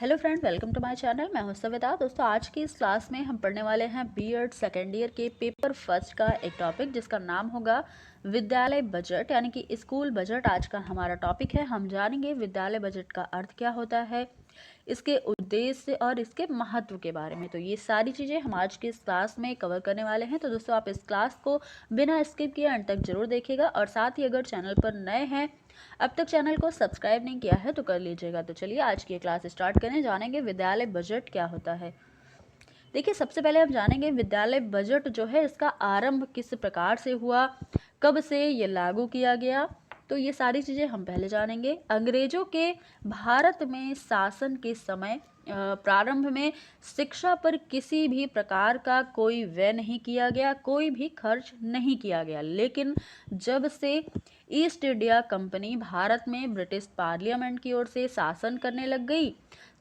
Hello friend, welcome to my channel. मैं हूं सविता। दोस्तों, आज की इस क्लास में हम पढ़ने वाले हैं बीएड सेकेंड ईयर के पेपर फर्स्ट का एक टॉपिक जिसका नाम होगा विद्यालय बजट, यानी कि स्कूल बजट। आज का हमारा टॉपिक है। हम जानेंगे विद्यालय बजट का अर्थ क्या होता है, इसके उद्देश्य और इसके महत्व के बारे में। तो ये सारी चीज़ें हम आज की इस क्लास में कवर करने वाले हैं। तो दोस्तों, आप इस क्लास को बिना स्किप किए अंत तक जरूर देखिएगा और साथ ही अगर चैनल पर नए हैं, अब तक चैनल को सब्सक्राइब नहीं किया है तो कर लीजिएगा। तो चलिए आज की क्लास स्टार्ट करें। जानेंगे विद्यालय बजट क्या होता है। देखिए, सबसे पहले हम जानेंगे विद्यालय बजट जो है इसका आरंभ किस प्रकार से हुआ, कब से ये लागू किया गया, तो ये सारी चीज़ें हम पहले जानेंगे। अंग्रेजों के भारत में शासन के समय प्रारंभ में शिक्षा पर किसी भी प्रकार का कोई व्यय नहीं किया गया, कोई भी खर्च नहीं किया गया। लेकिन जब से ईस्ट इंडिया कंपनी भारत में ब्रिटिश पार्लियामेंट की ओर से शासन करने लग गई,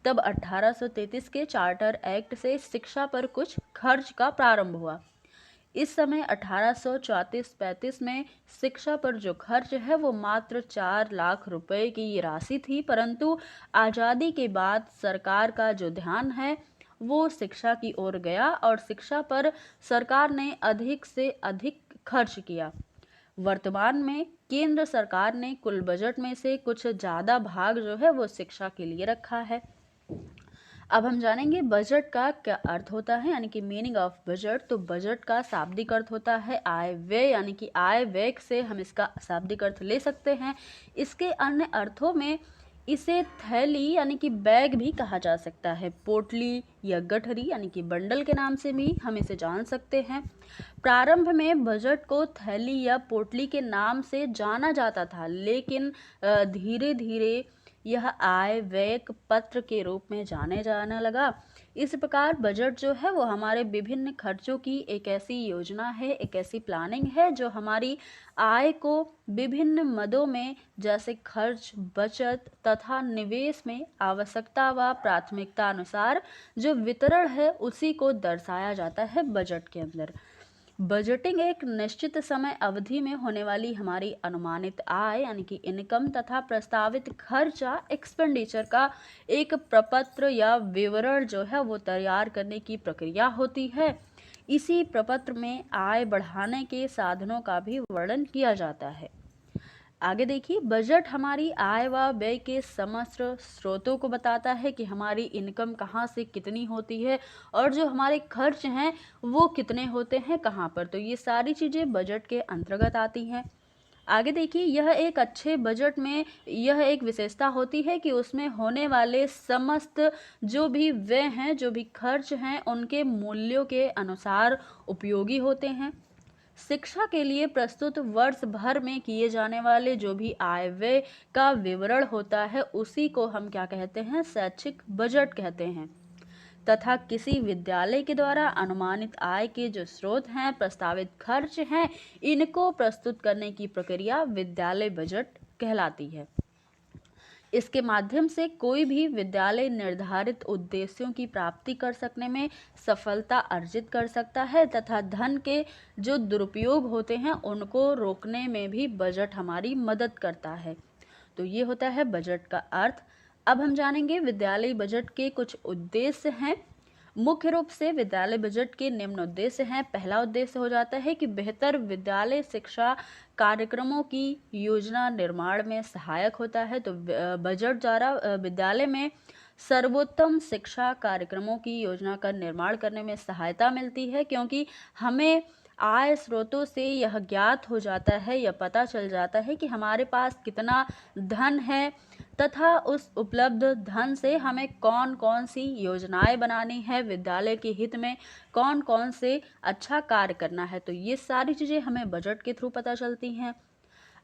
तब 1833 के चार्टर एक्ट से शिक्षा पर कुछ खर्च का प्रारंभ हुआ। इस समय 1834-35 में शिक्षा पर जो खर्च है वो मात्र 4 लाख रुपए की राशि थी, परंतु आज़ादी के बाद सरकार का जो ध्यान है वो शिक्षा की ओर गया और शिक्षा पर सरकार ने अधिक से अधिक खर्च किया। वर्तमान में केंद्र सरकार ने कुल बजट में से कुछ ज़्यादा भाग जो है वो शिक्षा के लिए रखा है। अब हम जानेंगे बजट का क्या अर्थ होता है, यानी कि मीनिंग ऑफ बजट। तो बजट का शाब्दिक अर्थ होता है आय व्यय, यानी कि आय व्यय से हम इसका शाब्दिक अर्थ ले सकते हैं। इसके अन्य अर्थों में इसे थैली यानी कि बैग भी कहा जा सकता है, पोटली या गठरी यानी कि बंडल के नाम से भी हम इसे जान सकते हैं। प्रारंभ में बजट को थैली या पोटली के नाम से जाना जाता था, लेकिन धीरे धीरे यह आय व्यय पत्र के रूप में जाने जाने लगा। इस प्रकार बजट जो है वो हमारे विभिन्न खर्चों की एक ऐसी योजना है, एक ऐसी प्लानिंग है जो हमारी आय को विभिन्न मदों में जैसे खर्च, बचत तथा निवेश में आवश्यकता व प्राथमिकता अनुसार जो वितरण है उसी को दर्शाया जाता है बजट के अंदर। बजटिंग एक निश्चित समय अवधि में होने वाली हमारी अनुमानित आय यानी कि इनकम तथा प्रस्तावित खर्चा एक्सपेंडिचर का एक प्रपत्र या विवरण जो है वो तैयार करने की प्रक्रिया होती है। इसी प्रपत्र में आय बढ़ाने के साधनों का भी वर्णन किया जाता है। आगे देखिए, बजट हमारी आय व व्यय के समस्त स्रोतों को बताता है कि हमारी इनकम कहाँ से कितनी होती है और जो हमारे खर्च हैं वो कितने होते हैं कहाँ पर। तो ये सारी चीज़ें बजट के अंतर्गत आती हैं। आगे देखिए, यह एक अच्छे बजट में यह एक विशेषता होती है कि उसमें होने वाले समस्त जो भी व्यय हैं, जो भी खर्च हैं, उनके मूल्यों के अनुसार उपयोगी होते हैं। शिक्षा के लिए प्रस्तुत वर्ष भर में किए जाने वाले जो भी आय व्यय का विवरण होता है उसी को हम क्या कहते हैं, शैक्षिक बजट कहते हैं। तथा किसी विद्यालय के द्वारा अनुमानित आय के जो स्रोत हैं, प्रस्तावित खर्च हैं, इनको प्रस्तुत करने की प्रक्रिया विद्यालय बजट कहलाती है। इसके माध्यम से कोई भी विद्यालय निर्धारित उद्देश्यों की प्राप्ति कर सकने में सफलता अर्जित कर सकता है तथा धन के जो दुरुपयोग होते हैं उनको रोकने में भी बजट हमारी मदद करता है। तो ये होता है बजट का अर्थ। अब हम जानेंगे विद्यालय बजट के कुछ उद्देश्य हैं। मुख्य रूप से विद्यालय बजट के निम्न उद्देश्य हैं। पहला उद्देश्य हो जाता है कि बेहतर विद्यालय शिक्षा कार्यक्रमों की योजना निर्माण में सहायक होता है। तो बजट द्वारा विद्यालय में सर्वोत्तम शिक्षा कार्यक्रमों की योजना का निर्माण करने में सहायता मिलती है, क्योंकि हमें आय स्रोतों से यह ज्ञात हो जाता है या पता चल जाता है कि हमारे पास कितना धन है तथा उस उपलब्ध धन से हमें कौन कौन सी योजनाएं बनानी है, विद्यालय के हित में कौन कौन से अच्छा कार्य करना है। तो ये सारी चीज़ें हमें बजट के थ्रू पता चलती हैं।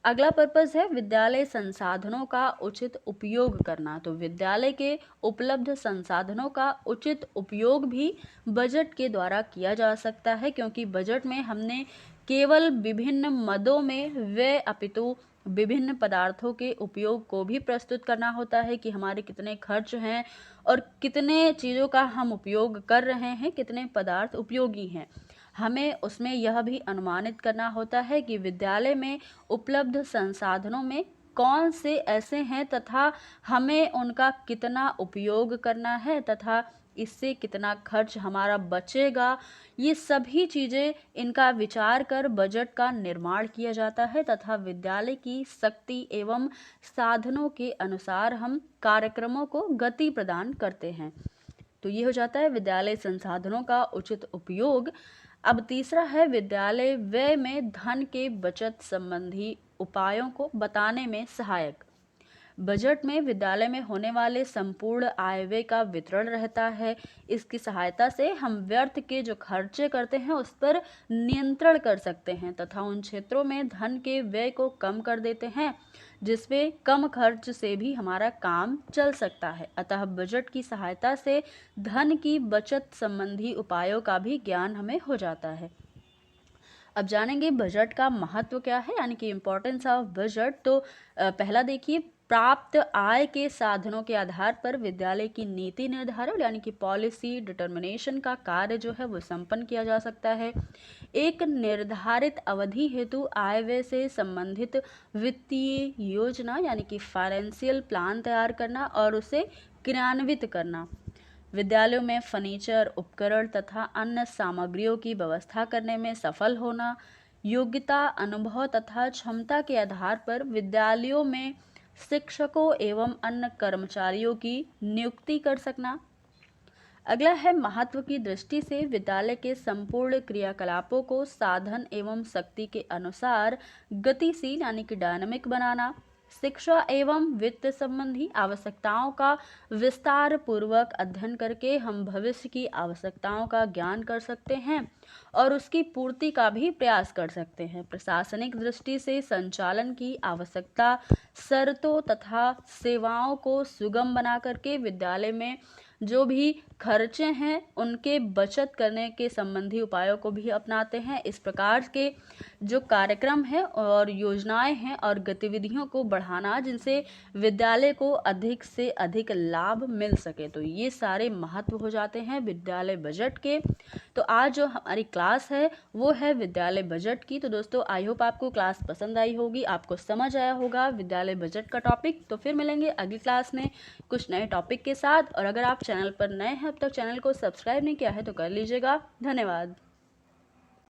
अगला पर्पस है विद्यालय संसाधनों का उचित उपयोग करना। तो विद्यालय के उपलब्ध संसाधनों का उचित उपयोग भी बजट के द्वारा किया जा सकता है, क्योंकि बजट में हमने केवल विभिन्न मदों में व्यय अपितु विभिन्न पदार्थों के उपयोग को भी प्रस्तुत करना होता है कि हमारे कितने खर्च हैं और कितने चीज़ों का हम उपयोग कर रहे हैं, कितने पदार्थ उपयोगी हैं। हमें उसमें यह भी अनुमानित करना होता है कि विद्यालय में उपलब्ध संसाधनों में कौन से ऐसे हैं तथा हमें उनका कितना उपयोग करना है तथा इससे कितना खर्च हमारा बचेगा, ये सभी चीज़ें इनका विचार कर बजट का निर्माण किया जाता है तथा विद्यालय की शक्ति एवं साधनों के अनुसार हम कार्यक्रमों को गति प्रदान करते हैं। तो ये हो जाता है विद्यालय संसाधनों का उचित उपयोग। अब तीसरा है विद्यालय व्यय में धन के बचत संबंधी उपायों को बताने में सहायक। बजट में विद्यालय में होने वाले संपूर्ण आय व्यय का वितरण रहता है। इसकी सहायता से हम व्यर्थ के जो खर्चे करते हैं उस पर नियंत्रण कर सकते हैं तथा उन क्षेत्रों में धन के व्यय को कम कर देते हैं जिसमें कम खर्च से भी हमारा काम चल सकता है। अतः बजट की सहायता से धन की बचत संबंधी उपायों का भी ज्ञान हमें हो जाता है। अब जानेंगे बजट का महत्व क्या है, यानी कि इम्पोर्टेंस ऑफ बजट। तो पहला देखिए, प्राप्त आय के साधनों के आधार पर विद्यालय की नीति निर्धारण यानी कि पॉलिसी डिटर्मिनेशन का कार्य जो है वो संपन्न किया जा सकता है। एक निर्धारित अवधि हेतु आय व्यय से संबंधित वित्तीय योजना यानी कि फाइनेंशियल प्लान तैयार करना और उसे क्रियान्वित करना। विद्यालयों में फर्नीचर, उपकरण तथा अन्य सामग्रियों की व्यवस्था करने में सफल होना। योग्यता, अनुभव तथा क्षमता के आधार पर विद्यालयों में शिक्षकों एवं अन्य कर्मचारियों की नियुक्ति कर सकना। अगला है महत्व की दृष्टि से विद्यालय के संपूर्ण क्रियाकलापों को साधन एवं शक्ति के अनुसार गतिशील यानी कि डायनामिक बनाना। शिक्षा एवं वित्त संबंधी आवश्यकताओं का विस्तार पूर्वक अध्ययन करके हम भविष्य की आवश्यकताओं का ज्ञान कर सकते हैं और उसकी पूर्ति का भी प्रयास कर सकते हैं। प्रशासनिक दृष्टि से संचालन की आवश्यकता, शर्तों तथा सेवाओं को सुगम बना करके विद्यालय में जो भी खर्चे हैं उनके बचत करने के संबंधी उपायों को भी अपनाते हैं। इस प्रकार के जो कार्यक्रम हैं और योजनाएं हैं और गतिविधियों को बढ़ाना जिनसे विद्यालय को अधिक से अधिक लाभ मिल सके, तो ये सारे महत्व हो जाते हैं विद्यालय बजट के। तो आज जो हमारी क्लास है वो है विद्यालय बजट की। तो दोस्तों आई होप आपको क्लास पसंद आई होगी, आपको समझ आया होगा विद्यालय बजट का टॉपिक। तो फिर मिलेंगे अगली क्लास में कुछ नए टॉपिक के साथ। और अगर आप चैनल पर नए हैं, अब तक चैनल को सब्सक्राइब नहीं किया है तो कर लीजिएगा। धन्यवाद।